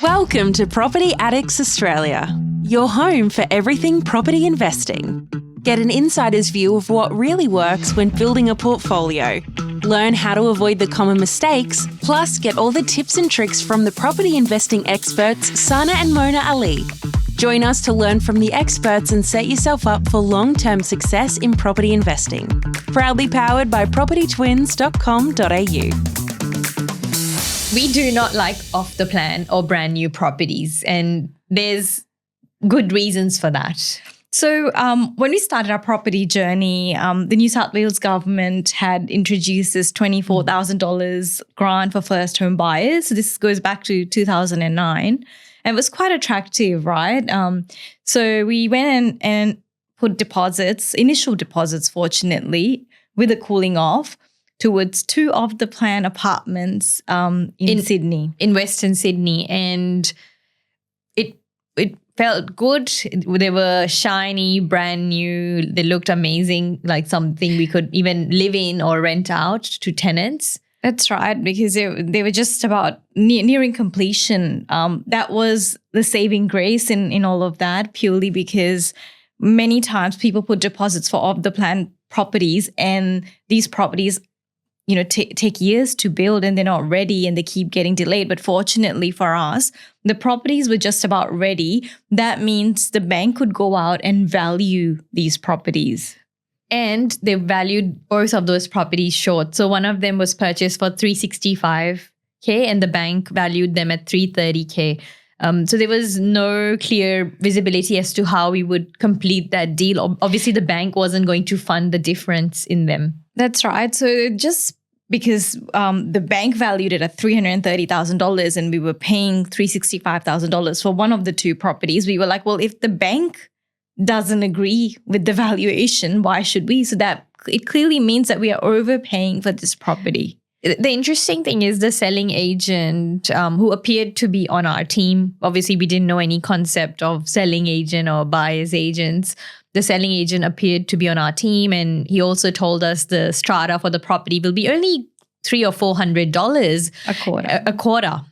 Welcome to Property Addicts Australia, your home for everything property investing. Get an insider's view of what really works when building a portfolio. Learn how to avoid the common mistakes, plus get all the tips and tricks from the property investing experts Sana and Mona Ali. Join us to learn from the experts and set yourself up for long-term success in property investing. Proudly powered by propertytwins.com.au. We do not like off-the-plan or brand new properties, and there's good reasons for that. So when we started our property journey, the New South Wales government had introduced this $24,000 grant for first home buyers. So this goes back to 2009. And it was quite attractive, right? So we went and put deposits, initial deposits, fortunately, with a cooling off towards two off-the-plan apartments in Sydney. In Western Sydney. And it felt good. They were shiny, brand new. They looked amazing, like something we could even live in or rent out to tenants. That's right, because they were just about nearing completion. That was the saving grace in all of that, purely because many times people put deposits for off-the-plan properties, and these properties take years to build and they're not ready and they keep getting delayed. But fortunately for us, the properties were just about ready. That means the bank could go out and value these properties. And they valued both of those properties short. So one of them was purchased for $365,000 and the bank valued them at $330,000. So there was no clear visibility as to how we would complete that deal. Obviously, the bank wasn't going to fund the difference in them. That's right. So just because the bank valued it at $330,000 and we were paying $365,000 for one of the two properties, we were like, well, if the bank doesn't agree with the valuation, why should we? So that it clearly means that we are overpaying for this property. The interesting thing is the selling agent who appeared to be on our team. Obviously, we didn't know any concept of selling agent or buyer's agents. The selling agent appeared to be on our team, and he also told us the strata for the property will be only $300 or $400 a quarter,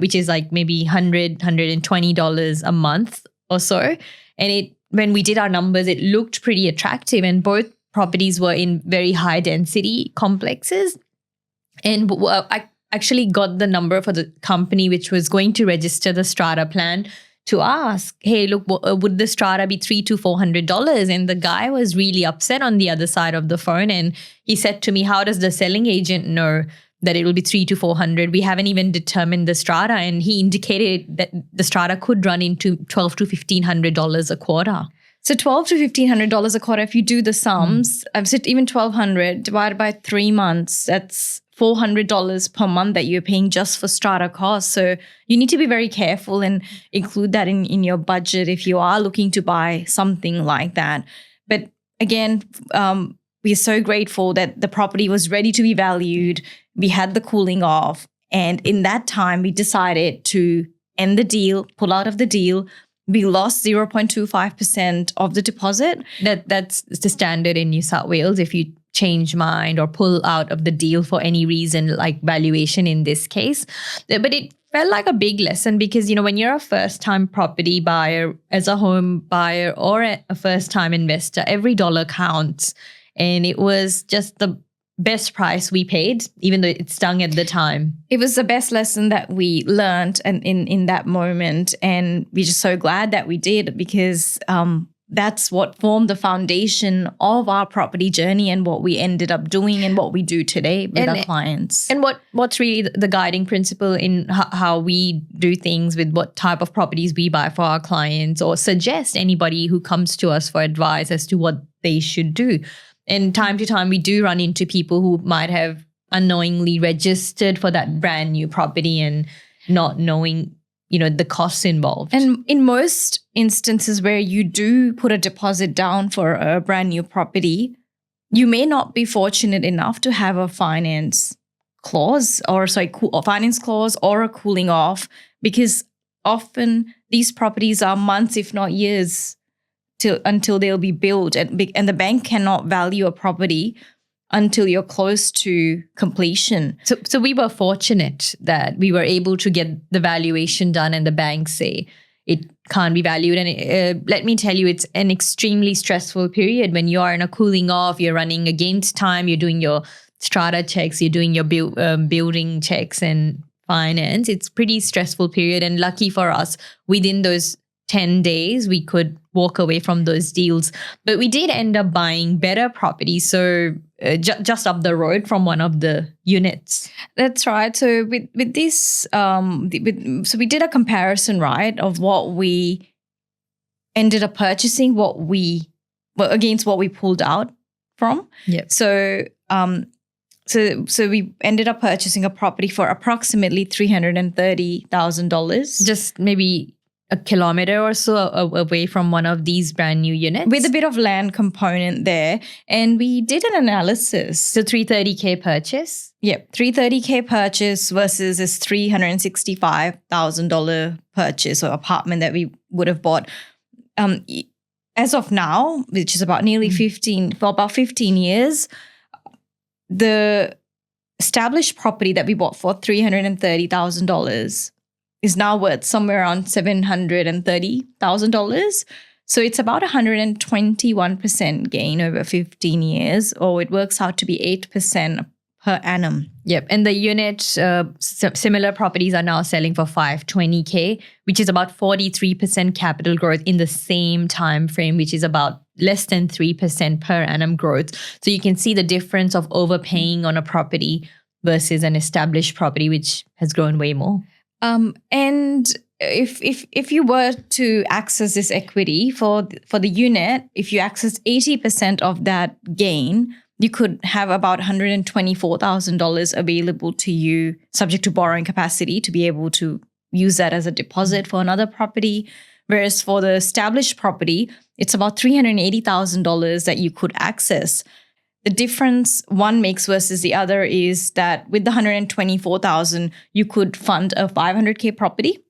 which is like maybe $100, $120 a month or so. And when we did our numbers, it looked pretty attractive, and both properties were in very high density complexes. And I actually got the number for the company which was going to register the strata plan to ask, hey, look, would the strata be $300 to $400? And the guy was really upset on the other side of the phone. And he said to me, how does the selling agent know that it will be $300 to $400? We haven't even determined the strata. And he indicated that the strata could run into $1,200 to $1,500 a quarter. So $1,200 to $1,500 a quarter, if you do the sums, I've said even $1,200 divided by 3 months, that's $400 per month that you're paying just for strata costs. So you need to be very careful and include that in your budget if you are looking to buy something like that. But again, we are so grateful that the property was ready to be valued. We had the cooling off. And in that time, we decided to end the deal, pull out of the deal. We lost 0.25% of the deposit. That's the standard in New South Wales. If you change mind or pull out of the deal for any reason, like valuation in this case. But it felt like a big lesson because, when you're a first-time property buyer, as a home buyer or a first-time investor, every dollar counts. And it was just the best price we paid, even though it stung at the time. It was the best lesson that we learned in that moment. And we're just so glad that we did because that's what formed the foundation of our property journey and what we ended up doing and what we do today with our clients. And what's really the guiding principle in how we do things with what type of properties we buy for our clients or suggest anybody who comes to us for advice as to what they should do. And time to time, we do run into people who might have unknowingly registered for that brand new property and not knowing the costs involved. And in most instances where you do put a deposit down for a brand new property, you may not be fortunate enough to have a finance clause or a finance clause or a cooling off, because often these properties are months, if not years, until they'll be built. And the bank cannot value a property until you're close to completion. So we were fortunate that we were able to get the valuation done, and the banks say it can't be valued. And let me tell you, it's an extremely stressful period when you are in a cooling off, you're running against time, you're doing your strata checks, you're doing your building checks and finance. It's pretty stressful period. And lucky for us, within those 10 days, we could walk away from those deals. But we did end up buying better properties. So just up the road from one of the units. That's right. So with this, so we did a comparison, right, of what we ended up purchasing, against what we pulled out from. Yep. So we ended up purchasing a property for approximately $330,000. Just maybe a kilometer or so away from one of these brand new units. With a bit of land component there. And we did an analysis. So $330K purchase? Yep, $330K purchase versus this $365,000 purchase or apartment that we would have bought. As of now, which is about nearly 15 years, the established property that we bought for $330,000 is now worth somewhere around $730,000. So it's about 121% gain over 15 years, or it works out to be 8% per annum. Yep. And the unit, similar properties are now selling for $520K, which is about 43% capital growth in the same time frame, which is about less than 3% per annum growth. So you can see the difference of overpaying on a property versus an established property, which has grown way more. And if you were to access this equity for the unit, if you access 80% of that gain, you could have about $124,000 available to you, subject to borrowing capacity, to be able to use that as a deposit for another property. Whereas for the established property, it's about $380,000 that you could access. The difference one makes versus the other is that with the $124,000, you could fund a $500K property,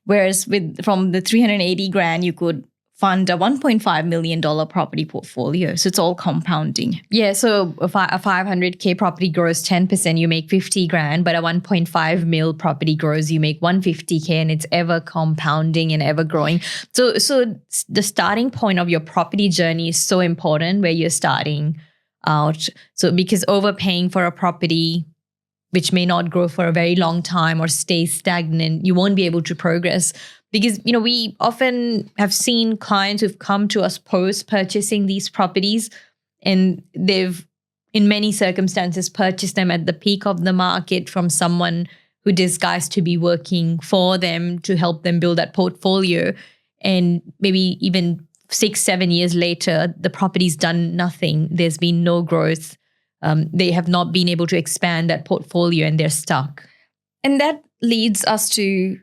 whereas from the $380,000, you could fund a $1.5 million property portfolio. So it's all compounding. Yeah, so a $500K property grows 10%, you make $50,000, but a $1.5 mil property grows, you make $150K, and it's ever compounding and ever growing. So the starting point of your property journey is so important, where you're starting out. So because overpaying for a property which may not grow for a very long time or stay stagnant, you won't be able to progress. Because, we often have seen clients who've come to us post purchasing these properties, and they've, in many circumstances, purchased them at the peak of the market from someone who disguised to be working for them to help them build that portfolio. And maybe even 6-7 years later, the property's done nothing. There's been no growth. They have not been able to expand that portfolio, and they're stuck. And that leads us to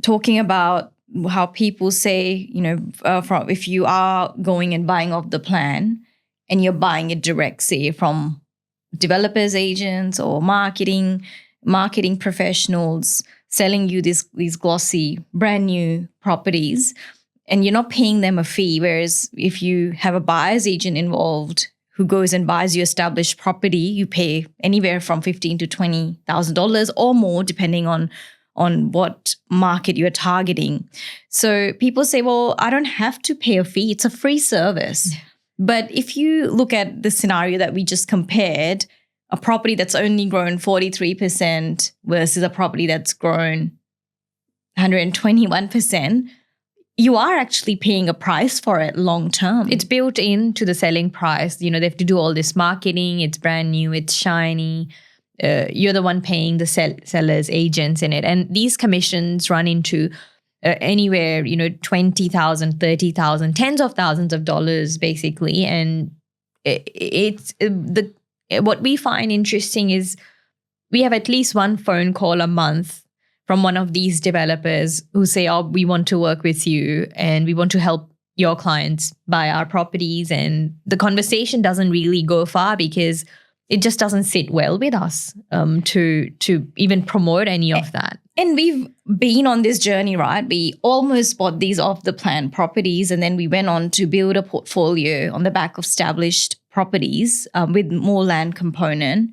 talking about how people say, if you are going and buying off the plan and you're buying it direct, say from developers, agents, or marketing professionals selling you these glossy, brand new properties, and you're not paying them a fee. Whereas if you have a buyer's agent involved who goes and buys your established property, you pay anywhere from $15,000 to $20,000 or more, depending on what market you're targeting. So people say, well, I don't have to pay a fee. It's a free service. Yeah. But if you look at the scenario that we just compared, a property that's only grown 43% versus a property that's grown 121%, you are actually paying a price for it long term. It's built into the selling price. They have to do all this marketing. It's brand new. It's shiny. You're the one paying the seller's agents in it. And these commissions run into anywhere, $20,000, $30,000, tens of thousands of dollars, basically. And what we find interesting is we have at least one phone call a month from one of these developers who say, oh, we want to work with you and we want to help your clients buy our properties. And the conversation doesn't really go far because it just doesn't sit well with us to even promote any of that. And we've been on this journey, right? We almost bought these off the plan properties, and then we went on to build a portfolio on the back of established properties with more land component,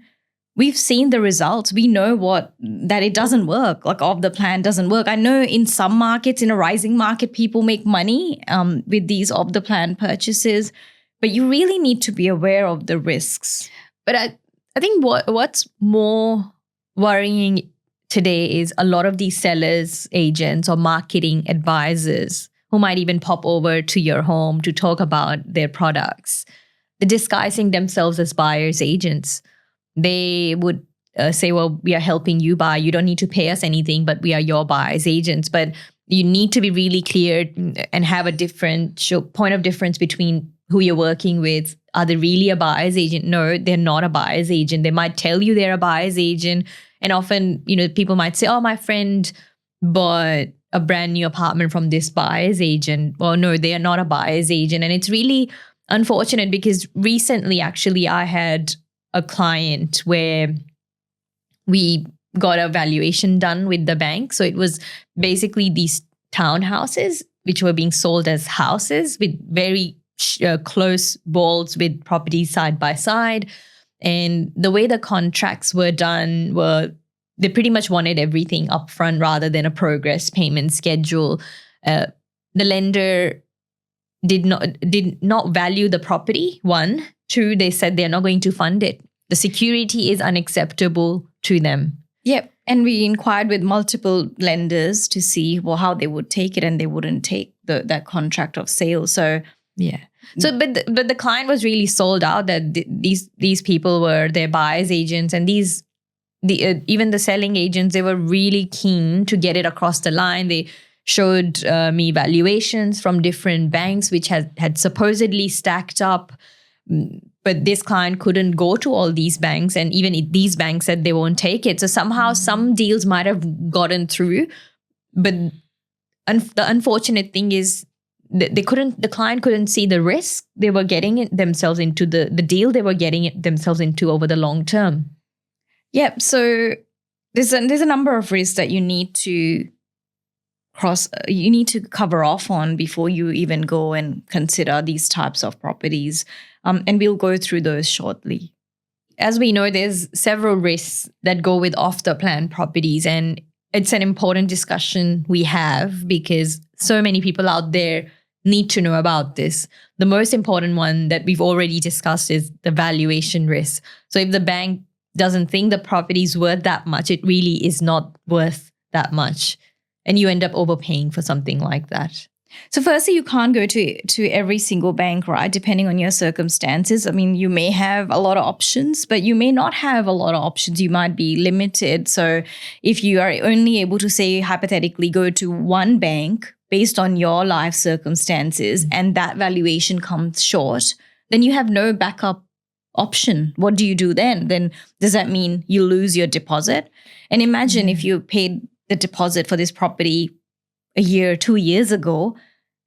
we've seen the results. We know that it doesn't work, like of the plan doesn't work. I know in some markets, in a rising market, people make money with these of the plan purchases, but you really need to be aware of the risks. But I think what's more worrying today is a lot of these sellers, agents, or marketing advisors who might even pop over to your home to talk about their products. They're disguising themselves as buyers agents. They would say, well, we are helping you buy. You don't need to pay us anything, but we are your buyers agents. But you need to be really clear and have a different point of difference between who you're working with. Are they really a buyer's agent? No, they're not a buyer's agent. They might tell you they're a buyer's agent. And often, people might say, oh, my friend bought a brand new apartment from this buyer's agent. Well, no, they are not a buyer's agent. And it's really unfortunate because recently, actually, I had a client where we got a valuation done with the bank. So it was basically these townhouses, which were being sold as houses with very close walls with properties side by side. And the way the contracts were done they pretty much wanted everything upfront rather than a progress payment schedule. The lender did not value the property. 1, 2, they said they're not going to fund it. The security is unacceptable to them. Yep. And we inquired with multiple lenders to see how they would take it, and they wouldn't take that contract of sale. So yeah. So, but the client was really sold out that these people were their buyers agents, and even the selling agents, they were really keen to get it across the line. They showed me valuations from different banks, which had supposedly stacked up. But this client couldn't go to all these banks, and even these banks said they won't take it. So somehow some deals might have gotten through, but the unfortunate thing is the client couldn't see the risk they were getting themselves into, the deal they were getting themselves into over the long term. Yep. So there's a number of risks that you need to cover off on before you even go and consider these types of properties. And we'll go through those shortly. As we know, there's several risks that go with off-the-plan properties, and it's an important discussion we have because so many people out there need to know about this. The most important one that we've already discussed is the valuation risk. So if the bank doesn't think the property is worth that much, it really is not worth that much. And you end up overpaying for something like that. So firstly, you can't go to every single bank, right? Depending on your circumstances. I mean, you may have a lot of options, but you may not have a lot of options. You might be limited. So if you are only able to, say, hypothetically go to one bank based on your life circumstances and that valuation comes short, then you have no backup option. What do you do then? Then does that mean you lose your deposit? And imagine if you paid the deposit for this property a year, 2 years ago,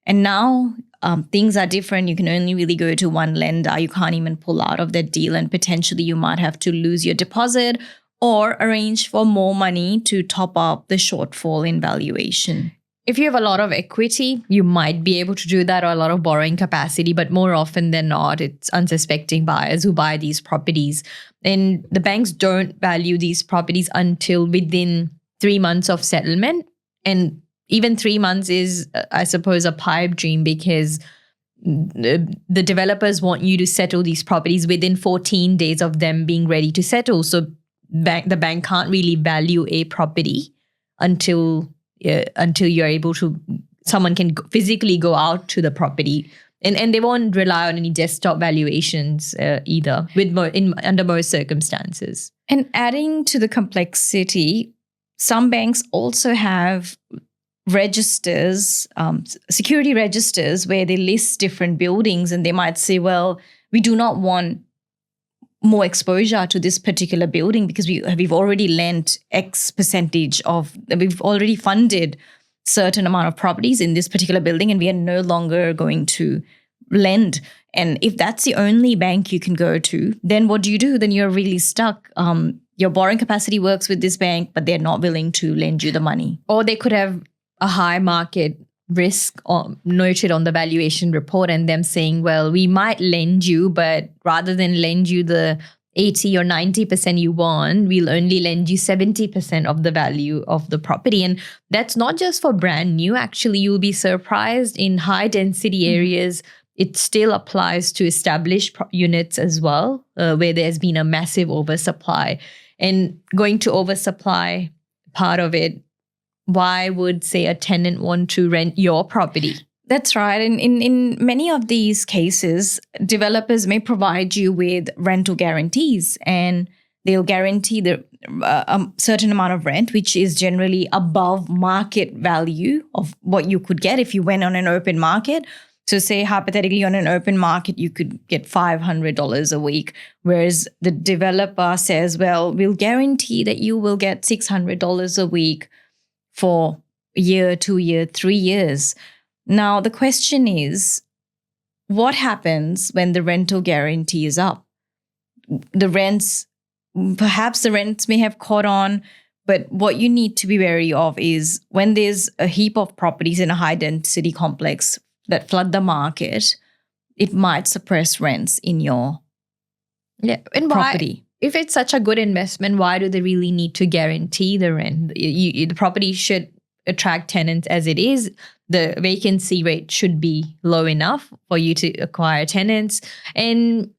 and now things are different. You can only really go to one lender. You can't even pull out of that deal, and potentially you might have to lose your deposit or arrange for more money to top up the shortfall in valuation. If you have a lot of equity, you might be able to do that, or a lot of borrowing capacity, but more often than not, it's unsuspecting buyers who buy these properties. And the banks don't value these properties until within 3 months of settlement. And even 3 months is, I suppose, a pipe dream because the developers want you to settle these properties within 14 days of them being ready to settle. So the bank can't really value a property until you're able to, someone can physically go out to the property. And they won't rely on any desktop valuations either under most circumstances. And adding to the complexity, some banks also have registers, security registers, where they list different buildings, and they might say, well, we do not want more exposure to this particular building because we've already lent X percentage we've already funded certain amount of properties in this particular building, and we are no longer going to lend. And if that's the only bank you can go to, then what do? Then you're really stuck. Your borrowing capacity works with this bank, but they're not willing to lend you the money. Or they could have a high market risk noted on the valuation report and them saying, well, we might lend you, but rather than lend you the 80 or 90% you want, we'll only lend you 70% of the value of the property. And that's not just for brand new. Actually, you'll be surprised in high density areas. It still applies to established units as well, where there's been a massive oversupply. And going to oversupply part of it, why would, say, a tenant want to rent your property? That's right. And in many of these cases, developers may provide you with rental guarantees, and they'll guarantee a certain amount of rent, which is generally above market value of what you could get if you went on an open market. So say hypothetically on an open market, you could get $500 a week, whereas the developer says, well, we'll guarantee that you will get $600 a week for a year, 2 years, 3 years. Now, the question is, what happens when the rental guarantee is up? Perhaps the rents may have caught on, but what you need to be wary of is when there's a heap of properties in a high density complex that flood the market, it might suppress rents in your property. If it's such a good investment, why do they really need to guarantee the rent? The property should attract tenants as it is. The vacancy rate should be low enough for you to acquire tenants. And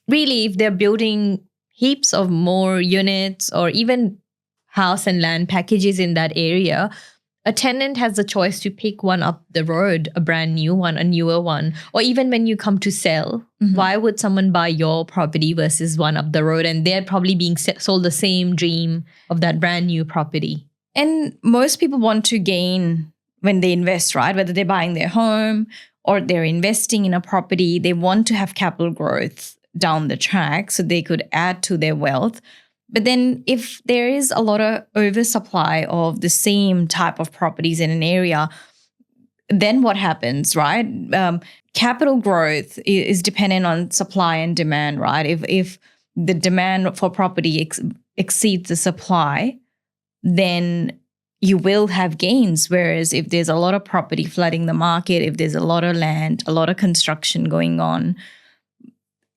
really, if they're building heaps of more units or even house and land packages in that area, a tenant has the choice to pick one up the road, a brand new one, a newer one, or even when you come to sell, why would someone buy your property versus one up the road? And they're probably being sold the same dream of that brand new property. And most people want to gain when they invest, right? Whether they're buying their home or they're investing in a property, they want to have capital growth down the track so they could add to their wealth. But then if there is a lot of oversupply of the same type of properties in an area, then what happens, right? Capital growth is dependent on supply and demand, right? If the demand for property exceeds the supply, then you will have gains. Whereas if there's a lot of property flooding the market, if there's a lot of land, a lot of construction going on,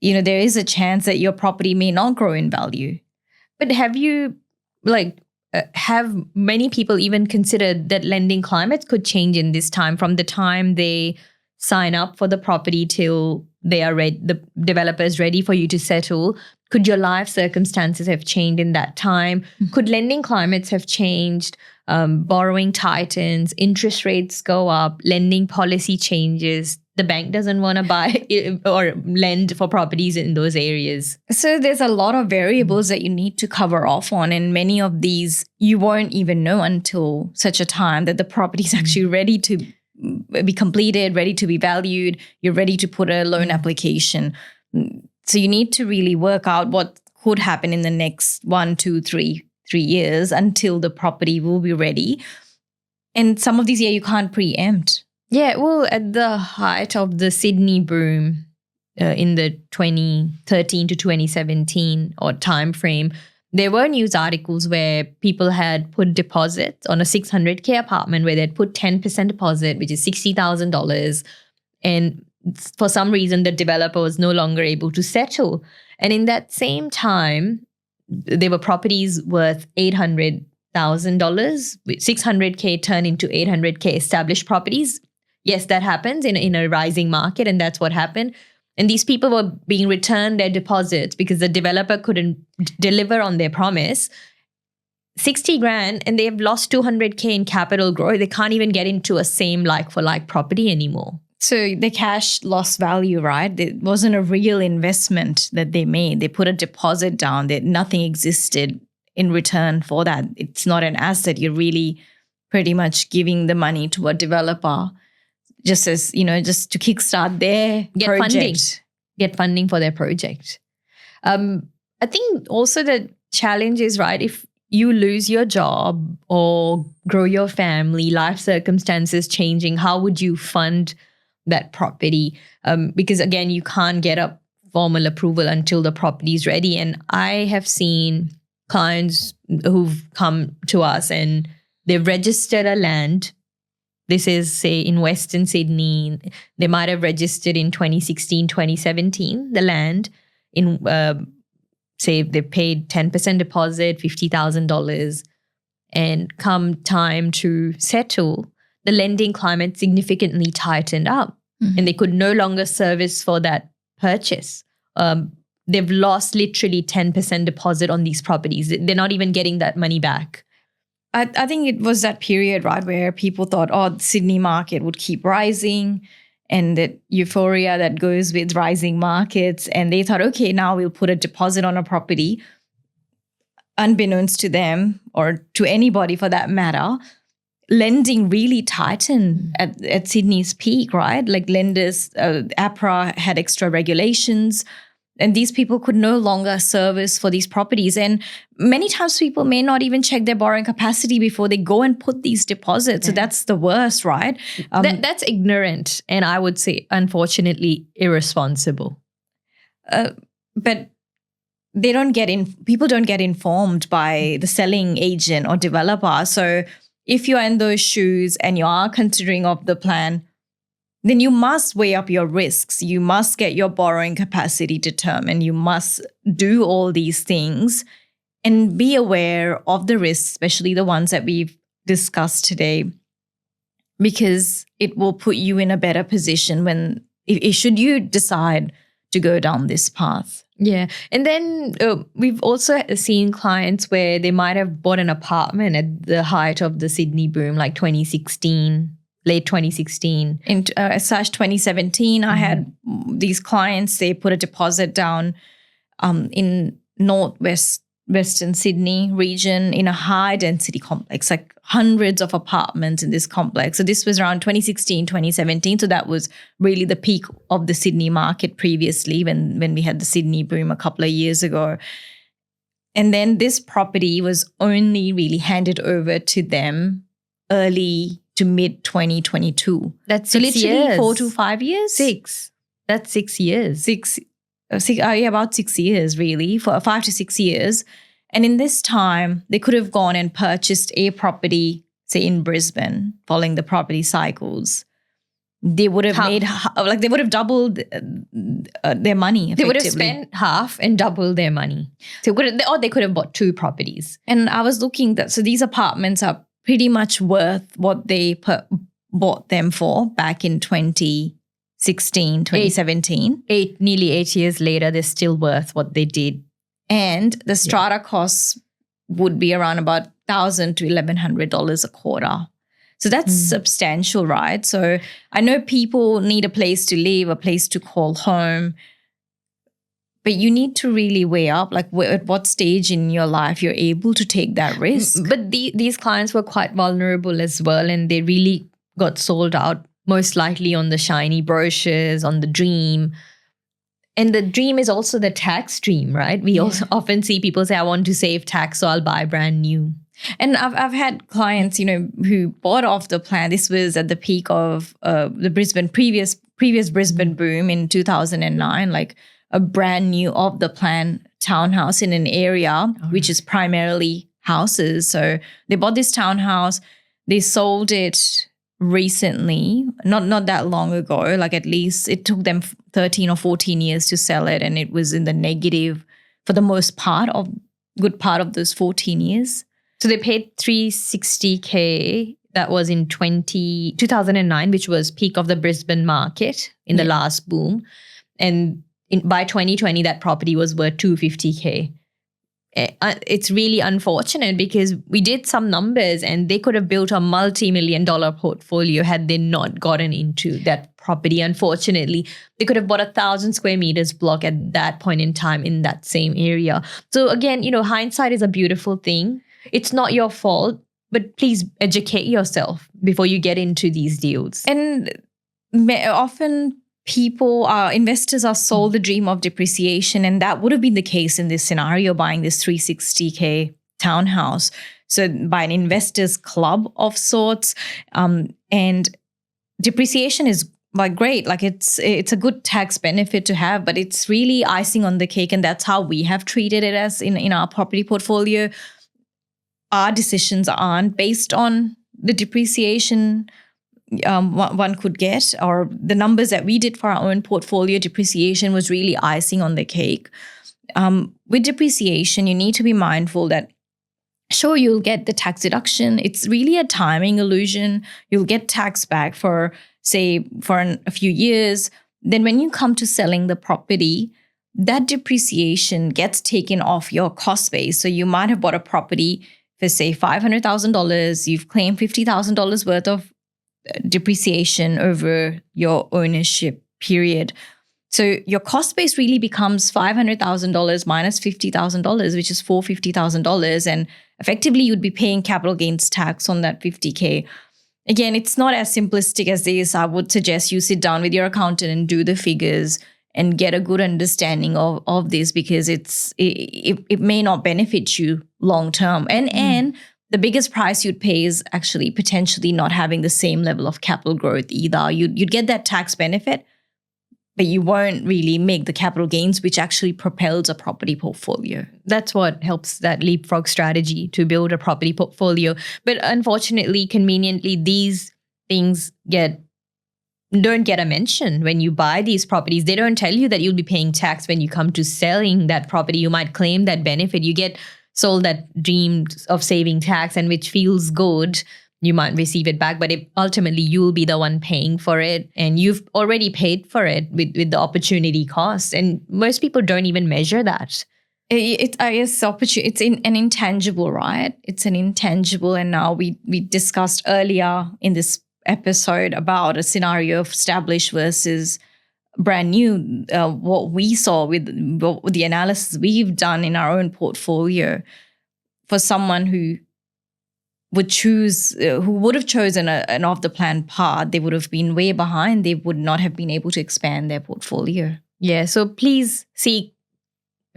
there is a chance that your property may not grow in value. But have you, have many people even considered that lending climates could change in this time, from the time they sign up for the property till they are ready, the developer is ready for you to settle? Could your life circumstances have changed in that time? Could lending climates have changed? Borrowing tightens, interest rates go up, lending policy changes. The bank doesn't want to buy or lend for properties in those areas. So there's a lot of variables that you need to cover off on. And many of these you won't even know until such a time that the property is actually ready to be completed, ready to be valued. You're ready to put a loan application. So you need to really work out what could happen in the next 1, 2, 3 years until the property will be ready. And some of these, you can't preempt. Yeah, well, at the height of the Sydney boom in the 2013 to 2017 or time frame, there were news articles where people had put deposits on a $600K apartment where they'd put 10% deposit, which is $60,000. And for some reason, the developer was no longer able to settle. And in that same time, there were properties worth $800,000. $600K turned into $800K established properties. Yes, that happens in a rising market, and that's what happened. And these people were being returned their deposits because the developer couldn't deliver on their promise. 60 grand, and they've lost 200K in capital growth. They can't even get into a same like-for-like property anymore. So the cash lost value, right? It wasn't a real investment that they made. They put a deposit down. Nothing existed in return for that. It's not an asset. You're really pretty much giving the money to a developer just as, just to kickstart their project. Get funding for their project. I think also the challenge is, right, if you lose your job or grow your family, life circumstances changing, how would you fund that property? Because again, you can't get a formal approval until the property is ready. And I have seen clients who've come to us and they've registered a land this is, say, in Western Sydney, they might have registered in 2016, 2017, the land in, say, they paid 10% deposit, $50,000, and come time to settle, the lending climate significantly tightened up, and they could no longer service for that purchase. They've lost literally 10% deposit on these properties. They're not even getting that money back. I think it was that period, right, where people thought, oh, the Sydney market would keep rising, and that euphoria that goes with rising markets. And they thought, okay, now we'll put a deposit on a property. Unbeknownst to them, or to anybody for that matter, lending really tightened at Sydney's peak, right? Like lenders, APRA had extra regulations, and these people could no longer service for these properties. And many times people may not even check their borrowing capacity before they go and put these deposits. So that's the worst, right? That's ignorant, and I would say, unfortunately, irresponsible. But people don't get informed by the selling agent or developer. So if you're in those shoes and you are considering of the plan, then you must weigh up your risks. You must get your borrowing capacity determined. You must do all these things and be aware of the risks, especially the ones that we've discussed today, because it will put you in a better position should you decide to go down this path. Yeah. And then we've also seen clients where they might have bought an apartment at the height of the Sydney boom, like 2016, late 2016. In 2017, I had these clients, they put a deposit down in Western Sydney region in a high density complex, like hundreds of apartments in this complex. So this was around 2016, 2017. So that was really the peak of the Sydney market previously when we had the Sydney boom a couple of years ago. And then this property was only really handed over to them early to mid 2022. That's so 6 literally years. 4 to 5 years. That's 6 years. About 6 years, really, for 5 to 6 years. And in this time, they could have gone and purchased a property, say in Brisbane, following the property cycles. They would have they would have doubled their money. They would have spent half and doubled their money. So they could have bought 2 properties. And I was looking so these apartments are pretty much worth what they bought them for back in 2016, 2017. Nearly 8 years later, they're still worth what they did. And the strata costs would be around about $1,000 to $1,100 a quarter. So that's substantial, right? So I know people need a place to live, a place to call home, but you need to really weigh up, like at what stage in your life you're able to take that risk. But these clients were quite vulnerable as well, and they really got sold out, most likely on the shiny brochures, on the dream. And the dream is also the tax dream, right? We also often see people say, I want to save tax, so I'll buy brand new. And I've had clients, who bought off the plan. This was at the peak of the previous Brisbane boom in 2009, like a brand new off the plan townhouse in an area which is primarily houses. So they bought this townhouse, they sold it recently, not that long ago, like at least it took them 13 or 14 years to sell it, and it was in the negative for the good part of those 14 years. So they paid $360K. That was in 2009, which was peak of the Brisbane market in the last boom. And by 2020, that property was worth $250K. It's really unfortunate because we did some numbers and they could have built a multi-million-dollar portfolio had they not gotten into that property. Unfortunately, they could have bought 1,000 square meters block at that point in time in that same area. So again, hindsight is a beautiful thing. It's not your fault, but please educate yourself before you get into these deals. And often investors are sold the dream of depreciation, and that would have been the case in this scenario, buying this $360K townhouse. So by an investors club of sorts, and depreciation is great. Like it's a good tax benefit to have, but it's really icing on the cake, and that's how we have treated it as in our property portfolio. Our decisions aren't based on the depreciation one could get, or the numbers that we did for our own portfolio, depreciation was really icing on the cake. With depreciation, you need to be mindful that sure, you'll get the tax deduction. It's really a timing illusion. You'll get tax back for, say, a few years. Then when you come to selling the property, that depreciation gets taken off your cost base. So you might have bought a property for, say, $500,000. You've claimed $50,000 worth of depreciation over your ownership period. So your cost base really becomes $500,000 minus $50,000, which is $450,000. And effectively, you'd be paying capital gains tax on that $50K. Again, it's not as simplistic as this. I would suggest you sit down with your accountant and do the figures and get a good understanding of this, because it may not benefit you long term. And the biggest price you'd pay is actually potentially not having the same level of capital growth either. You'd get that tax benefit, but you won't really make the capital gains, which actually propels a property portfolio. That's what helps that leapfrog strategy to build a property portfolio. But unfortunately, conveniently, these things don't get a mention when you buy these properties. They don't tell you that you'll be paying tax when you come to selling that property. You might claim that benefit. You get sold that dream of saving tax, and which feels good. You might receive it back, but ultimately you'll be the one paying for it, and you've already paid for it with the opportunity cost. And most people don't even measure that. It's an intangible, right? It's an intangible. And now we discussed earlier in this episode about a scenario of established versus brand new. What we saw with the analysis we've done in our own portfolio, for someone who would have chosen an off-the-plan path, they would have been way behind. They would not have been able to expand their portfolio. Yeah, so please seek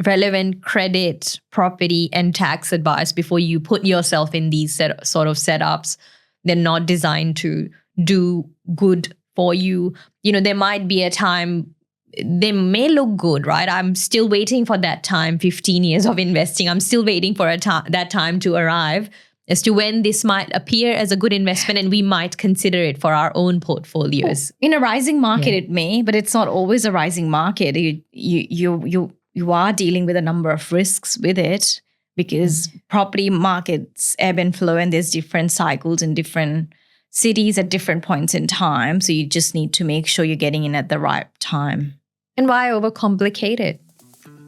relevant credit, property, and tax advice before you put yourself in these sort of setups. They're not designed to do good for you. There might be a time, they may look good, right? I'm still waiting for that time, 15 years of investing. I'm still waiting for that time to arrive as to when this might appear as a good investment, and we might consider it for our own portfolios. In a rising market, It may, but it's not always a rising market. You are dealing with a number of risks with it, because property markets ebb and flow, and there's different cycles in different cities at different points in time. So you just need to make sure you're getting in at the right time. And why overcomplicate it?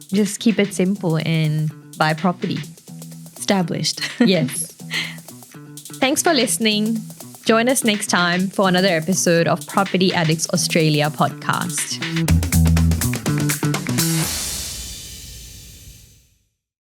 Just keep it simple and buy property. Established. Yes. Thanks for listening. Join us next time for another episode of Property Addicts Australia podcast.